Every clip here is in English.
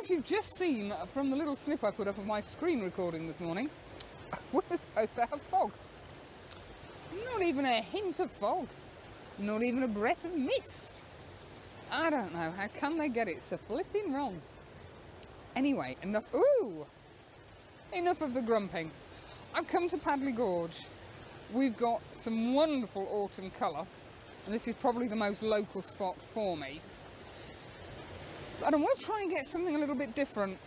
As you've just seen from the little snip I put up of my screen recording this morning, we're supposed to have fog. Not even a hint of fog. Not even a breath of mist. I don't know, how can they get it so flipping wrong? Anyway, enough of the grumping. I've come to Padley Gorge. We've got some wonderful autumn colour, and this is probably the most local spot for me. And I want to try and get something a little bit different.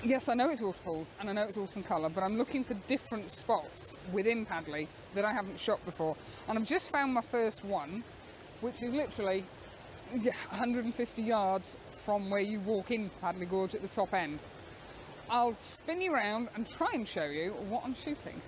Yes, I know it's waterfalls and I know it's autumn colour, but I'm looking for different spots within Padley that I haven't shot before. And I've just found my first one, which is literally 150 yards from where you walk into Padley Gorge at the top end. I'll spin you around and try and show you what I'm shooting.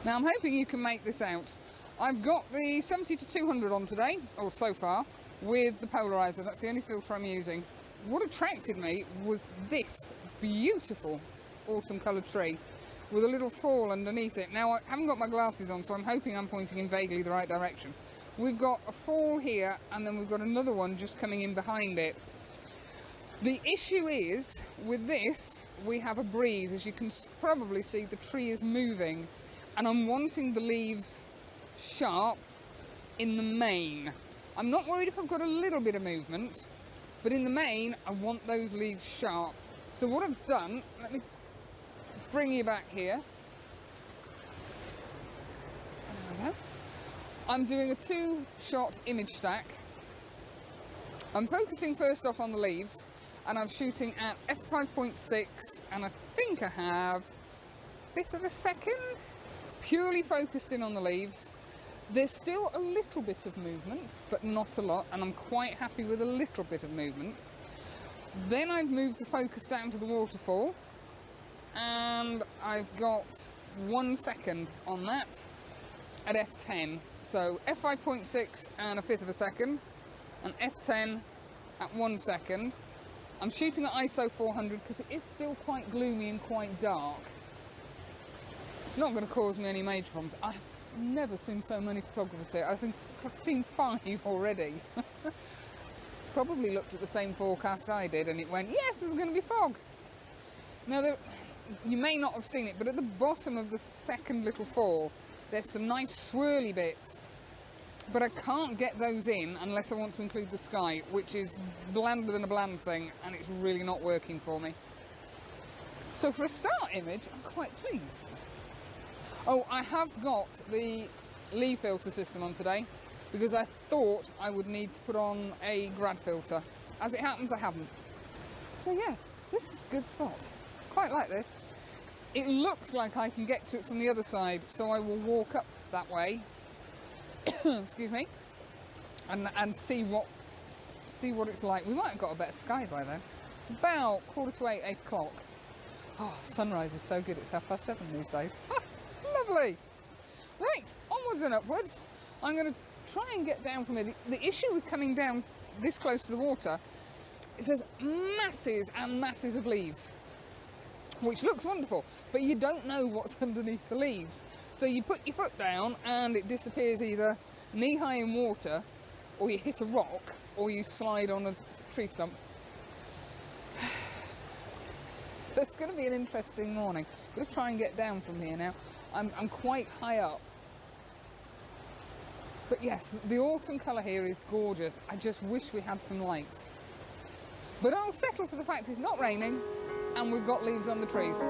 Now I'm hoping you can make this out. I've got the 70 to 200 on today, or so far, with the polarizer. That's the only filter I'm using. What attracted me was this beautiful autumn coloured tree with a little fall underneath it. Now I haven't got my glasses on, so I'm hoping I'm pointing in vaguely the right direction. We've got a fall here, and then we've got another one just coming in behind it. The issue is, with this, we have a breeze. As you can probably see, the tree is moving, and I'm wanting the leaves sharp in the main. I'm not worried if I've got a little bit of movement, but in the main I want those leaves sharp. So what I've done, let me bring you back here. There we go. I'm doing a 2-shot image stack. I'm focusing first off on the leaves, and I'm shooting at f5.6, and I think I have 1/5 of a second, purely focused in on the leaves. There's still a little bit of movement, but not a lot, and I'm quite happy with a little bit of movement. Then I've moved the focus down to the waterfall, and I've got 1 second on that at f10. So f5.6 and 1/5 of a second, and f10 at 1 second. I'm shooting at ISO 400 because it is still quite gloomy and quite dark. It's not going to cause me any major problems. I've never seen so many photographers here. I think I've seen 5 already. Probably looked at the same forecast I did, and it went, yes, there's going to be fog. Now, you may not have seen it, but at the bottom of the second little fall, there's some nice swirly bits, but I can't get those in unless I want to include the sky, which is blander than a bland thing, and it's really not working for me. So for a start image, I'm quite pleased. Oh, I have got the leaf filter system on today because I thought I would need to put on a grad filter. As it happens, I haven't. So yes, this is a good spot. Quite like this. It looks like I can get to it from the other side, so I will walk up that way. Excuse me, and see what it's like. We might have got a better sky by then. It's about 7:45, 8 o'clock. Oh, sunrise is so good. It's 7:30 these days. Lovely. Right, onwards and upwards. I'm going to try and get down from here. The issue with coming down this close to the water is there's masses and masses of leaves, which looks wonderful, but you don't know what's underneath the leaves. So you put your foot down and it disappears either knee-high in water, or you hit a rock, or you slide on a tree stump. So it's going to be an interesting morning. I'm going to try and get down from here now. I'm quite high up. But yes, the autumn colour here is gorgeous. I just wish we had some light. But I'll settle for the fact it's not raining and we've got leaves on the trees.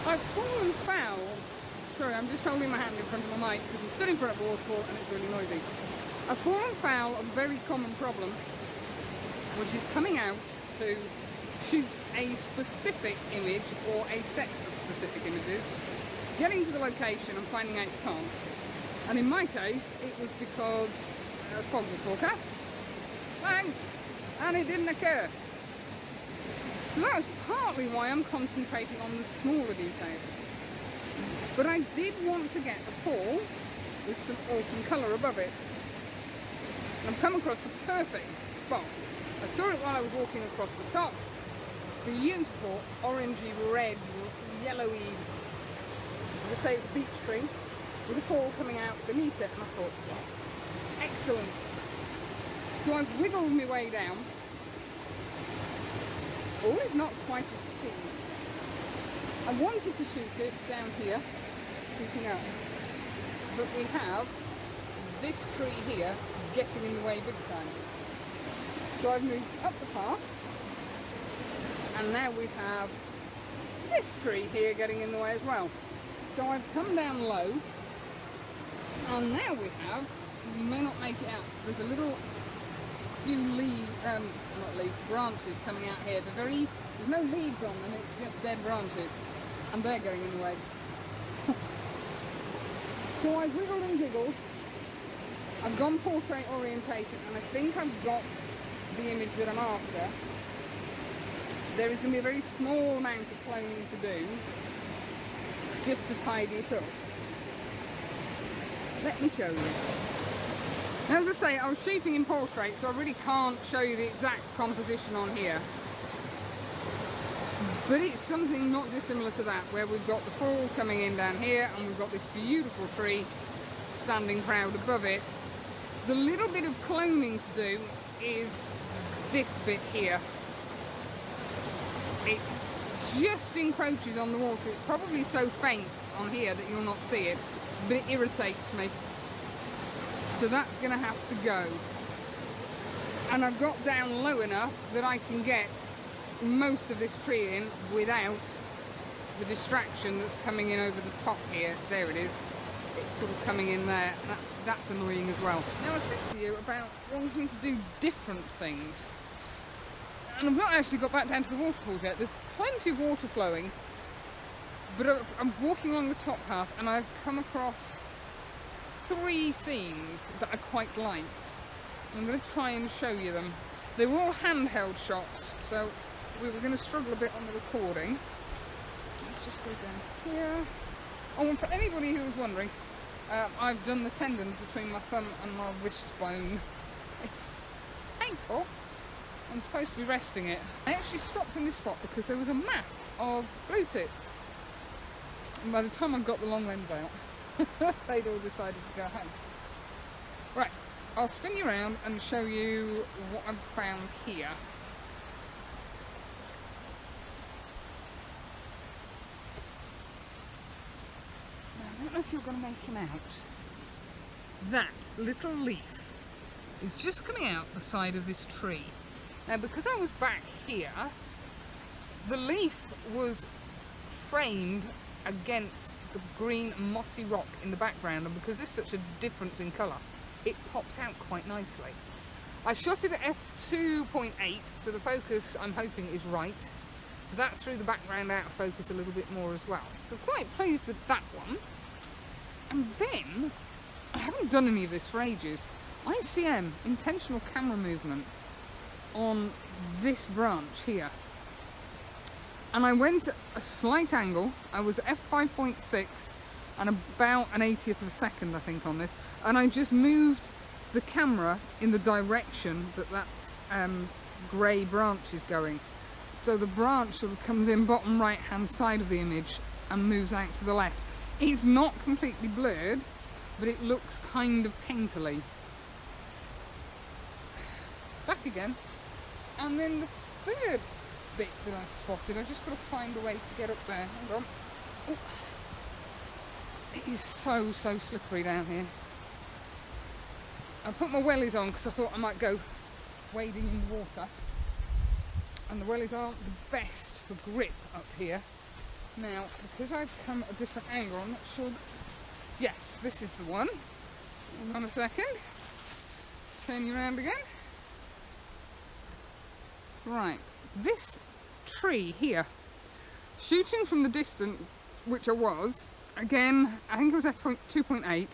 I've fallen foul. Sorry, I'm just holding my hand in front of my mic because I'm stood in front of a waterfall and it's really noisy. I've fallen foul of a very common problem, which is coming out to shoot a specific image or a set of specific images, getting to the location and finding out you can't. And in my case, it was because fog was forecast. Thanks! And it didn't occur. So that was partly why I'm concentrating on the smaller details. But I did want to get the fall with some autumn colour above it. And I've come across a perfect spot. I saw it while I was walking across the top. Beautiful orangey red, yellowy, let's say it's a beech tree, with a fall coming out beneath it, and I thought, yes, excellent. So I've wiggled my way down. Oh, it's not quite as keen. I wanted to shoot it down here, shooting up, but we have this tree here getting in the way big time. So I've moved up the path, and now we have this tree here getting in the way as well. So I've come down low, and now we have, you may not make it out, there's a little few leaves, not leaves, branches coming out here. There's no leaves on them, it's just dead branches, and they're getting in the way. So I've wiggled and jiggled, I've gone portrait orientated, and I think I've got the image that I'm after. There is going to be a very small amount of cloning to do, just to tidy it up. Let me show you. Now, as I say, I was shooting in portrait, so I really can't show you the exact composition on here. But it's something not dissimilar to that, where we've got the fall coming in down here, and we've got this beautiful tree standing proud above it. The little bit of cloning to do is this bit here. It just encroaches on the water. It's probably so faint on here that you'll not see it, but it irritates me. So that's going to have to go. And I've got down low enough that I can get most of this tree in without the distraction that's coming in over the top here. There it is. It's sort of coming in there. That's annoying as well. Now I said to you about wanting to do different things. And I've not actually got back down to the waterfalls yet. There's plenty of water flowing. But I'm walking along the top path and I've come across 3 scenes that I quite liked. I'm going to try and show you them. They were all handheld shots, so we were going to struggle a bit on the recording. Let's just go down here. Oh, and for anybody who was wondering, I've done the tendons between my thumb and my wrist bone. It's painful. I'm supposed to be resting it. I actually stopped in this spot because there was a mass of blue tits. And by the time I got the long lens out, they'd all decided to go home. Right, I'll spin you around and show you what I've found here. Now, I don't know if you're going to make him out. That little leaf is just coming out the side of this tree. Now, because I was back here, the leaf was framed against the green mossy rock in the background, and because there's such a difference in colour, it popped out quite nicely. I shot it at f2.8, so the focus I'm hoping is right. So that threw the background out of focus a little bit more as well. So quite pleased with that one. And then, I haven't done any of this for ages. ICM, intentional camera movement, on this branch here. And I went at a slight angle. I was at f5.6 and about an 80th of a second, I think, on this. And I just moved the camera in the direction that grey branch is going. So the branch sort of comes in bottom right hand side of the image and moves out to the left. It's not completely blurred, but it looks kind of painterly. Back again. And then the third bit that I spotted, I've just got to find a way to get up there. Hold on. Oh. It is so slippery down here. I put my wellies on because I thought I might go wading in the water. And the wellies aren't the best for grip up here. Now, because I've come at a different angle, I'm not sure that... Yes, this is the one. Hold on a second. Turn you around again. Right, this tree here. Shooting from the distance, which I was, again, I think it was f2.8,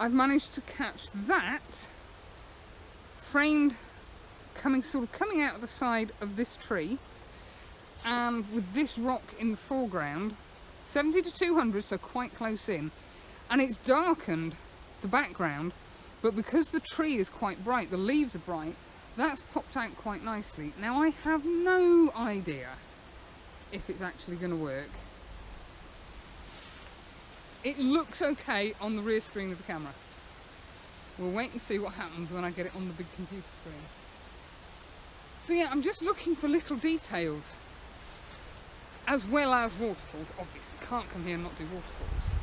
I've managed to catch that framed coming out of the side of this tree, and with this rock in the foreground, 70 to 200, so quite close in, and it's darkened the background, but because the tree is quite bright, the leaves are bright, that's popped out quite nicely. Now I have no idea if it's actually going to work. It looks okay on the rear screen of the camera. We'll wait and see what happens when I get it on the big computer screen. So yeah, I'm just looking for little details, as well as waterfalls. Obviously, can't come here and not do waterfalls.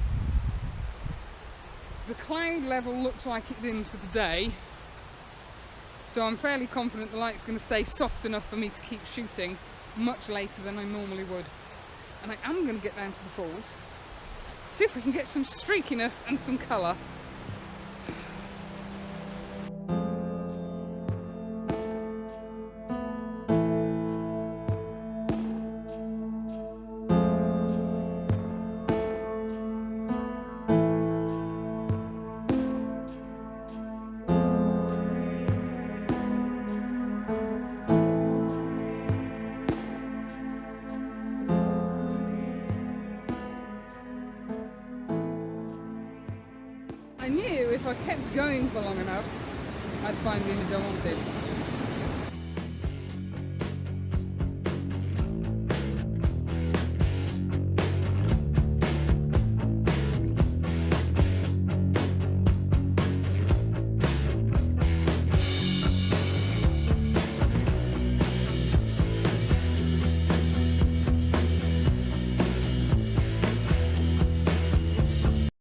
The cloud level looks like it's in for the day, so I'm fairly confident the light's going to stay soft enough for me to keep shooting much later than I normally would. And I am going to get down to the falls, see if we can get some streakiness and some colour. I knew if I kept going for long enough, I'd find the image I wanted.